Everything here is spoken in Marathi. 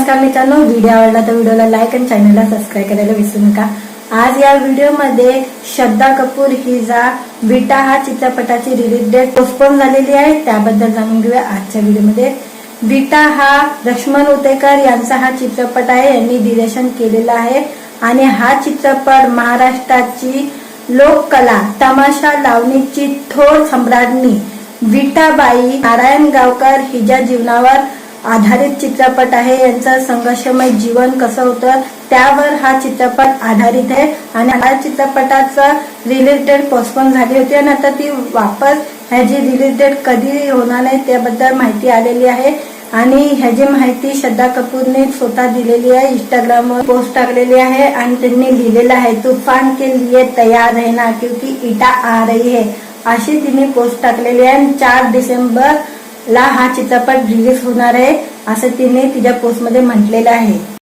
नमस्कार मित्रांनो, व्हिडिओ आवडला तर व्हिडिओला लाईक आणि चॅनलला सबस्क्राईब करायला विसरू नका। आज या व्हिडिओमध्ये श्रद्धा कपूर हिचा विटा हा चित्रपटाची रिलीज डेट पोस्टपोन झालेली आहे, त्याबद्दल जाणून घेऊया आजच्या व्हिडिओमध्ये। विटा हा लक्ष्मण उतेकर यांचा हा चित्रपट आहे, यांनी दिग्दर्शन केलेला आहे आणि हा चित्रपट महाराष्ट्राची लोककला तमाशा लावणीची थोर सम्राज्ञी विटाबाई नारायणगावकर हिच्या जीवनावर आधारित चित्रपट आहे। यांचं संघर्षमय जीवन कसं होतं त्यावर हा चित्रपट आधारित आहे आणि या चित्रपटाचा रिलीज डेट पोस्टपोन झाली होती आणि आता ती वापस ह्याची रिलीज डेट कधी होणार आहे त्याबद्दल माहिती आलेली आहे आणि ह्याची माहिती श्रद्धा कपूरने स्वतः दिलेली आहे। इंस्टाग्रामवर पोस्ट टाकलेली आहे आणि त्यांनी लिहिलेलं आहे, तूफान के लिए तैयार रहना क्योंकि इटा आ रही है, अशी तिने पोस्ट टाकलेली आहे। 4 डिसेंबर ला हा चित्रपट रिलीज होणार आहे असं तिने तिच्या पोस्ट मध्ये म्हटलेलं आहे।